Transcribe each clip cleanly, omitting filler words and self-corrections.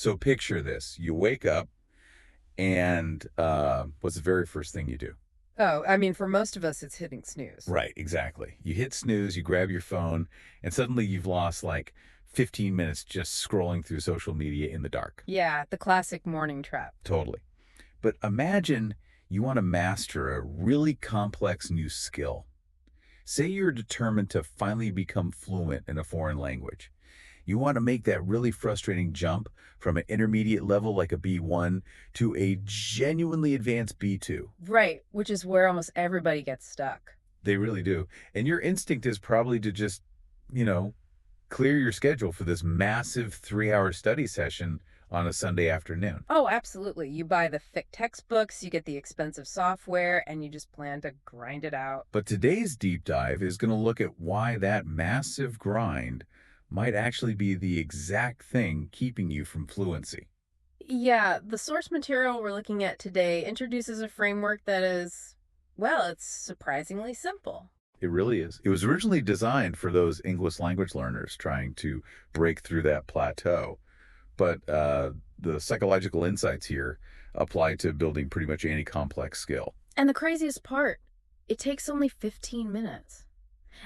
So picture this. You wake up and what's the very first thing you do? Oh, I mean, for most of us, it's hitting snooze. Right, exactly. You hit snooze, you grab your phone, and suddenly you've lost like 15 minutes just scrolling through social media in the dark. Yeah, the classic morning trap. Totally. But imagine you want to master a really complex new skill. Say you're determined to finally become fluent in a foreign language. You want to make that really frustrating jump from an intermediate level like a B1 to a genuinely advanced B2. Right, which is where almost everybody gets stuck. They really do. And your instinct is probably to just, you know, clear your schedule for this massive 3-hour study session on a Sunday afternoon. Oh, absolutely. You buy the thick textbooks, you get the expensive software, and you just plan to grind it out. But today's deep dive is going to look at why that massive grind might actually be the exact thing keeping you from fluency. Yeah, the source material we're looking at today introduces a framework that is, well, it's surprisingly simple. It really is. It was originally designed for those English language learners trying to break through that plateau. But the psychological insights here apply to building pretty much any complex skill. And the craziest part, it takes only 15 minutes.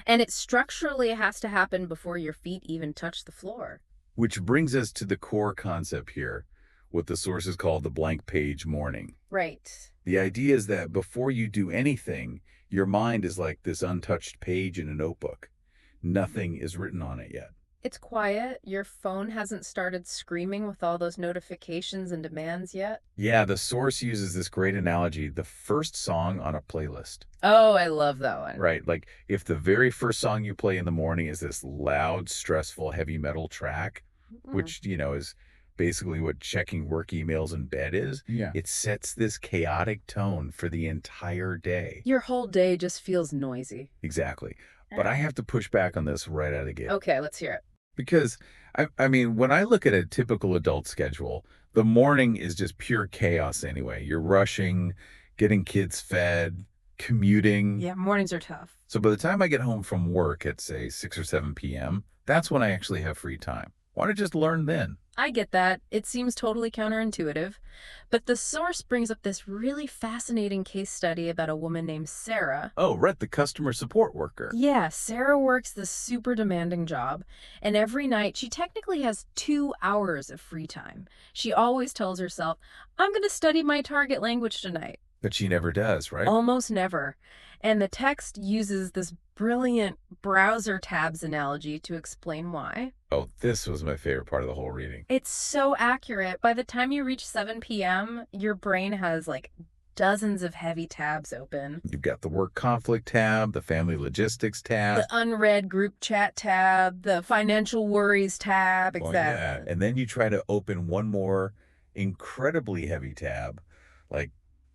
And it structurally has to happen before your feet even touch the floor. Which brings us to the core concept here, what the sources call the blank page morning. Right. The idea is that before you do anything, your mind is like this untouched page in a notebook. Nothing is written on it yet. It's quiet. Your phone hasn't started screaming with all those notifications and demands yet. Yeah, the source uses this great analogy, the first song on a playlist. Oh, I love that one. Right. Like if the very first song you play in the morning is this loud, stressful, heavy metal track, Mm. which, is basically what checking work emails in bed is, Yeah. it sets this chaotic tone for the entire day. Your whole day just feels noisy. Exactly. But I have to push back on this right out of the gate. Okay, let's hear it. Because, I mean, when I look at a typical adult schedule, the morning is just pure chaos anyway. You're rushing, getting kids fed, commuting. Yeah, mornings are tough. So by the time I get home from work at, say, 6 or 7 p.m., that's when I actually have free time. Why not just learn then? I get that. It seems totally counterintuitive. But the source brings up this really fascinating case study about a woman named Sarah. Oh, right, the customer support worker. Yeah, Sarah works this super demanding job, and every night she technically has 2 hours of free time. She always tells herself, I'm going to study my target language tonight. But she never does, right? Almost never. And the text uses this brilliant browser tabs analogy to explain why. Oh, this was my favorite part of the whole reading. It's so accurate. By the time you reach 7 p.m., your brain has like dozens of heavy tabs open. You've got the work conflict tab, the family logistics tab. The unread group chat tab, the financial worries tab, Oh, yeah. exactly. And then you try to open one more incredibly heavy tab, like,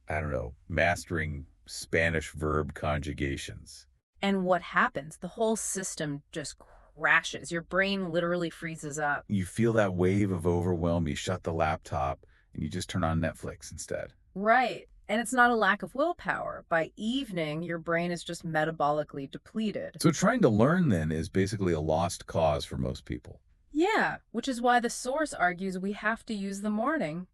I don't know, mastering Spanish verb conjugations. And what happens? The whole system just crashes. Your brain literally freezes up. You feel that wave of overwhelm, you shut the laptop, and you just turn on Netflix instead. Right. And it's not a lack of willpower. By evening, your brain is just metabolically depleted. So trying to learn then is basically a lost cause for most people. Yeah, which is why the source argues we have to use the morning.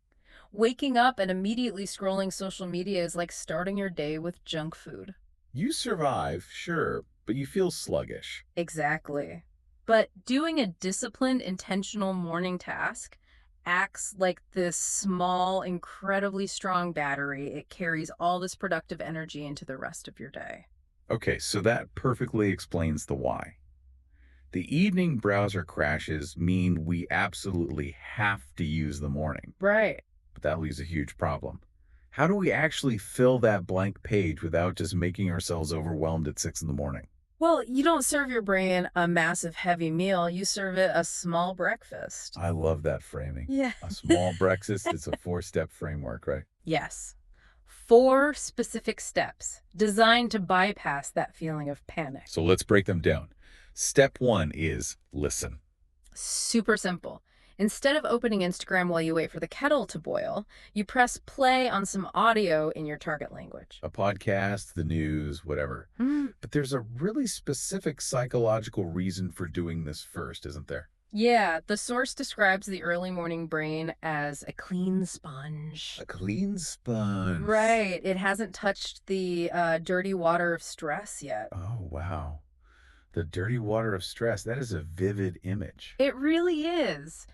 Waking up and immediately scrolling social media is like starting your day with junk food. You survive, sure, but you feel sluggish. Exactly. But doing a disciplined, intentional morning task acts like this small, incredibly strong battery. It carries all this productive energy into the rest of your day. Okay, so that perfectly explains the why. The evening browser crashes mean we absolutely have to use the morning, Right. but that leaves a huge problem. How do we actually fill that blank page without just making ourselves overwhelmed at 6 in the morning? Well, you don't serve your brain a massive heavy meal, you serve it a small breakfast. I love that framing. Yeah. A small breakfast, it's a 4-step framework, right? Yes. 4 specific steps designed to bypass that feeling of panic. So let's break them down. Step 1 is listen. Super simple. Instead of opening Instagram while you wait for the kettle to boil, you press play on some audio in your target language. A podcast, the news, whatever. Mm, But there's a really specific psychological reason for doing this first, isn't there? Yeah, the source describes the early morning brain as a clean sponge. A clean sponge. Right. It hasn't touched the dirty water of stress yet. Oh, wow. The dirty water of stress. That is a vivid image. It really is.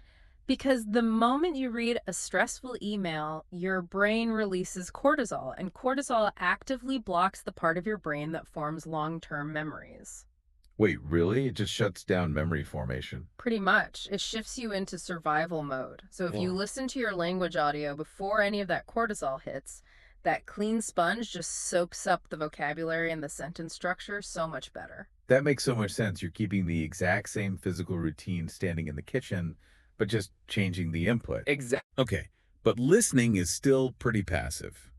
Because the moment you read a stressful email, your brain releases cortisol, and cortisol actively blocks the part of your brain that forms long term memories. Wait, really? It just shuts down memory formation. Pretty much. It shifts you into survival mode. So if you Oh. listen to your language audio before any of that cortisol hits, that clean sponge just soaks up the vocabulary and the sentence structure so much better. That makes so much sense. You're keeping the exact same physical routine standing in the kitchen, but just changing the input. Exactly. Okay, but listening is still pretty passive.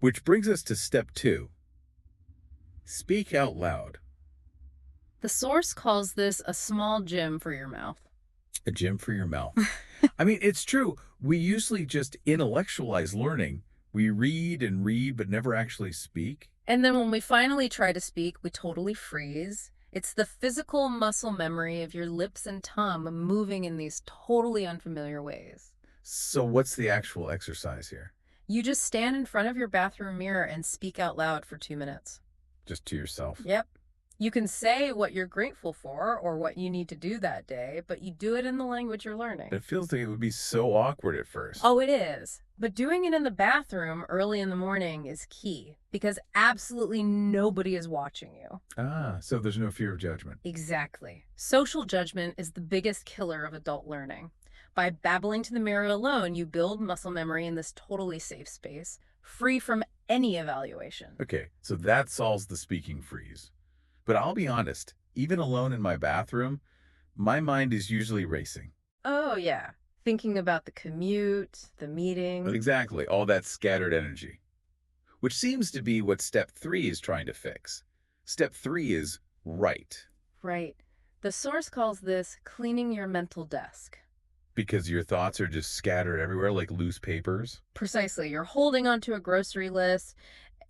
Which brings us to step 2. Speak out loud. The source calls this a small gym for your mouth. A gym for your mouth. I mean, it's true. We usually just intellectualize learning. We read, but never actually speak. And then when we finally try to speak, we totally freeze. It's the physical muscle memory of your lips and tongue moving in these totally unfamiliar ways. So what's the actual exercise here? You just stand in front of your bathroom mirror and speak out loud for 2 minutes. Just to yourself. Yep. You can say what you're grateful for or what you need to do that day, but you do it in the language you're learning. It feels like it would be so awkward at first. Oh, it is. But doing it in the bathroom early in the morning is key because absolutely nobody is watching you. Ah, so there's no fear of judgment. Exactly. Social judgment is the biggest killer of adult learning. By babbling to the mirror alone, you build muscle memory in this totally safe space, free from any evaluation. Okay, so that solves the speaking freeze. But I'll be honest, even alone in my bathroom, my mind is usually racing. Oh, yeah. Thinking about the commute, the meeting. Exactly, all that scattered energy. Which seems to be what step 3 is trying to fix. Step 3 is write, Right. The source calls this cleaning your mental desk. because your thoughts are just scattered everywhere like loose papers. Precisely. You're holding onto a grocery list,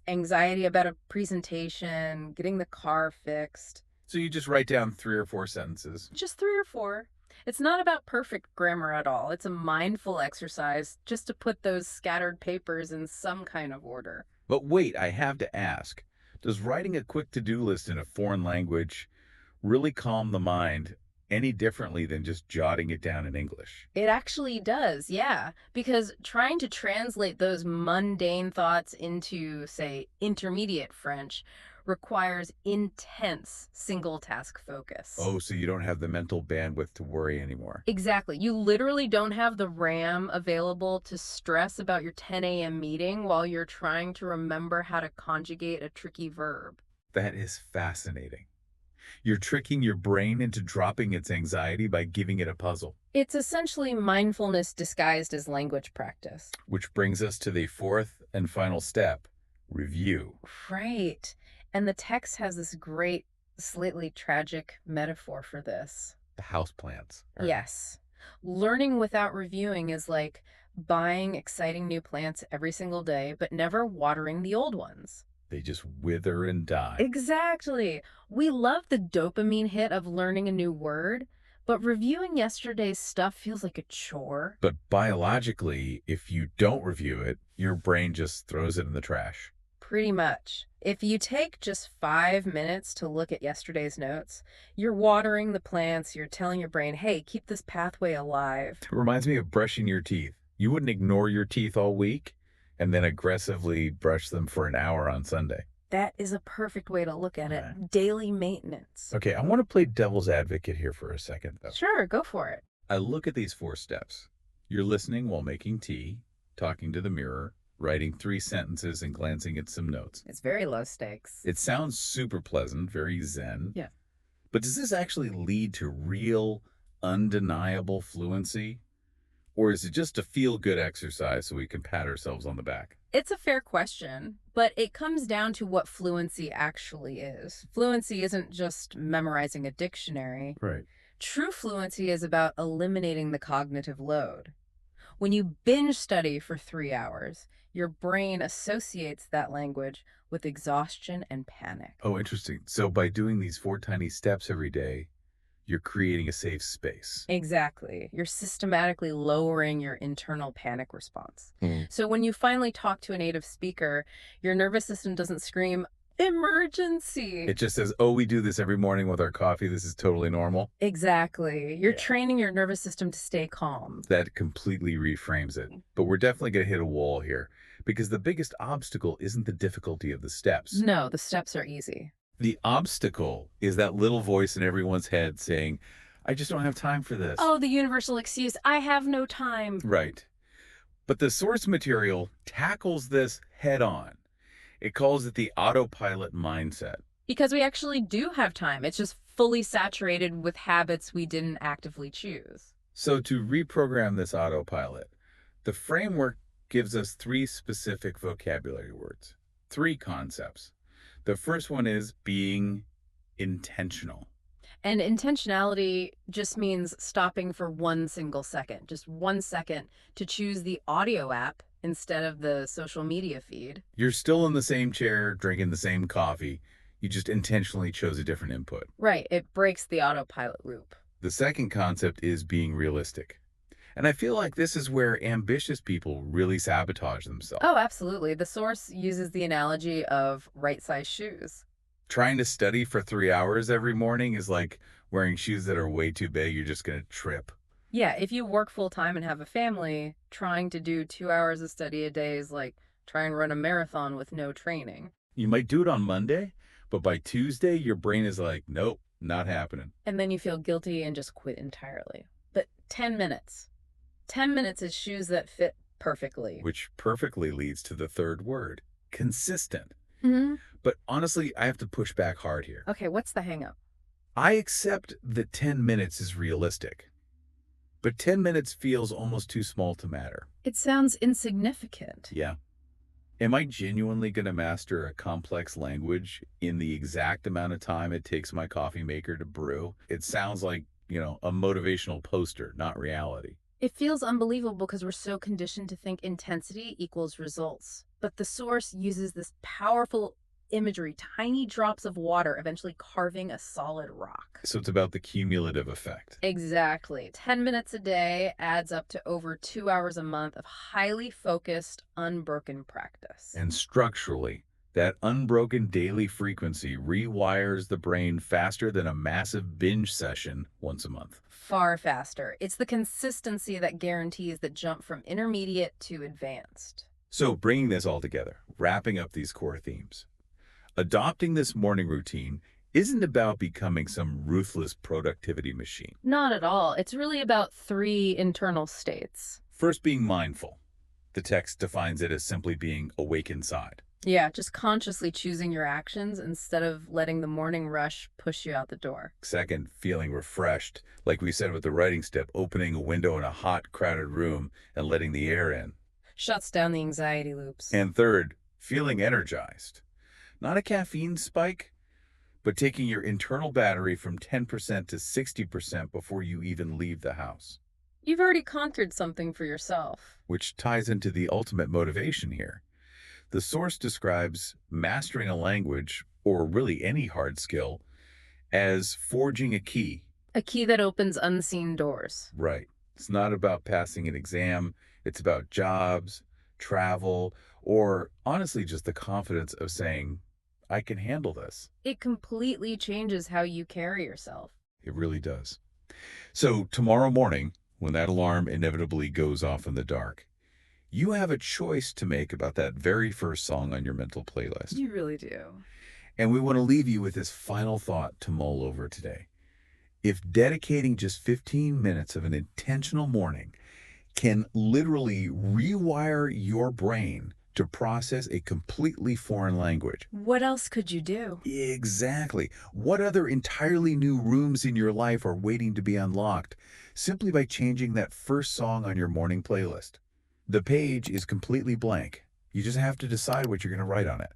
anxiety about a presentation, getting the car fixed. So you just write down 3 or 4 sentences. Just 3 or 4. It's not about perfect grammar at all. It's a mindful exercise just to put those scattered papers in some kind of order. But wait, I have to ask, does writing a quick to-do list in a foreign language really calm the mind any differently than just jotting it down in English? It actually does, yeah. Because trying to translate those mundane thoughts into, say, intermediate French requires intense single task focus. Oh, so you don't have the mental bandwidth to worry anymore. Exactly. You literally don't have the RAM available to stress about your 10 a.m. meeting while you're trying to remember how to conjugate a tricky verb. That is fascinating. You're tricking your brain into dropping its anxiety by giving it a puzzle. It's essentially mindfulness disguised as language practice. Which brings us to the 4th and final step, review. Right. And the text has this great, slightly tragic metaphor for this. The houseplants. Yes. Learning without reviewing is like buying exciting new plants every single day, but never watering the old ones. They just wither and die. Exactly. We love the dopamine hit of learning a new word, but reviewing yesterday's stuff feels like a chore. But biologically, if you don't review it, your brain just throws it in the trash. Pretty much. If you take just 5 minutes to look at yesterday's notes, you're watering the plants, you're telling your brain, hey, keep this pathway alive. It reminds me of brushing your teeth. You wouldn't ignore your teeth all week and then aggressively brush them for an hour on Sunday. That is a perfect way to look at it. Right. Daily maintenance. Okay, I want to play devil's advocate here for a second, though. Sure, go for it. I look at these 4 steps. You're listening while making tea, talking to the mirror, writing 3 sentences, and glancing at some notes. It's very low stakes. It sounds super pleasant, very zen. Yeah. But does this actually lead to real, undeniable fluency? Or is it just a feel-good exercise so we can pat ourselves on the back? It's a fair question, but it comes down to what fluency actually is. Fluency isn't just memorizing a dictionary. Right. True fluency is about eliminating the cognitive load. When you binge study for 3 hours, your brain associates that language with exhaustion and panic. Oh, interesting. So by doing these 4 tiny steps every day, You're creating a safe space. Exactly. You're systematically lowering your internal panic response. Hmm. So when you finally talk to a native speaker, your nervous system doesn't scream, emergency. It just says, oh, we do this every morning with our coffee. This is totally normal. Exactly. You're Yeah. training your nervous system to stay calm. That completely reframes it. But we're definitely going to hit a wall here because the biggest obstacle isn't the difficulty of the steps. No, the steps are easy. The obstacle is that little voice in everyone's head saying, I just don't have time for this. Oh, the universal excuse, I have no time. Right. But the source material tackles this head on. It calls it the autopilot mindset. Because we actually do have time. It's just fully saturated with habits we didn't actively choose. So to reprogram this autopilot, the framework gives us 3 specific vocabulary words, 3 concepts. The first one is being intentional. And intentionality just means stopping for 1 single second, just 1 second to choose the audio app instead of the social media feed. You're still in the same chair, drinking the same coffee. You just intentionally chose a different input. Right, it breaks the autopilot loop. The second concept is being realistic. And I feel like this is where ambitious people really sabotage themselves. Oh, absolutely. The source uses the analogy of right-size shoes. Trying to study for 3 hours every morning is like wearing shoes that are way too big. You're just going to trip. Yeah, if you work full-time and have a family, trying to do 2 hours of study a day is like trying to run a marathon with no training. You might do it on Monday, but by Tuesday, your brain is like, nope, not happening. And then you feel guilty and just quit entirely. But 10 minutes. 10 minutes is shoes that fit perfectly. Which perfectly leads to the third word, consistent. Mm-hmm. But honestly, I have to push back hard here. Okay, what's the hang up? I accept that 10 minutes is realistic, but 10 minutes feels almost too small to matter. It sounds insignificant. Yeah. Am I genuinely going to master a complex language in the exact amount of time it takes my coffee maker to brew? It sounds like, a motivational poster, not reality. It feels unbelievable because we're so conditioned to think intensity equals results. But the source uses this powerful imagery, tiny drops of water eventually carving a solid rock. So it's about the cumulative effect. Exactly. 10 minutes a day adds up to over 2 hours a month of highly focused, unbroken practice. And structurally, that unbroken daily frequency rewires the brain faster than a massive binge session once a month. Far faster. It's the consistency that guarantees the jump from intermediate to advanced. So bringing this all together, wrapping up these core themes. Adopting this morning routine isn't about becoming some ruthless productivity machine. Not at all. It's really about 3 internal states. First, being mindful. The text defines it as simply being awake inside. Yeah, just consciously choosing your actions instead of letting the morning rush push you out the door. Second, feeling refreshed. Like we said with the writing step, opening a window in a hot, crowded room and letting the air in. Shuts down the anxiety loops. And third, feeling energized. Not a caffeine spike, but taking your internal battery from 10% to 60% before you even leave the house. You've already conquered something for yourself. Which ties into the ultimate motivation here. The source describes mastering a language, or really any hard skill, as forging a key. A key that opens unseen doors. Right. It's not about passing an exam. It's about jobs, travel, or honestly just the confidence of saying, I can handle this. It completely changes how you carry yourself. It really does. So tomorrow morning, when that alarm inevitably goes off in the dark, you have a choice to make about that very first song on your mental playlist. You really do. And we want to leave you with this final thought to mull over today. If dedicating just 15 minutes of an intentional morning can literally rewire your brain to process a completely foreign language. What else could you do? Exactly. What other entirely new rooms in your life are waiting to be unlocked simply by changing that first song on your morning playlist? The page is completely blank. You just have to decide what you're going to write on it.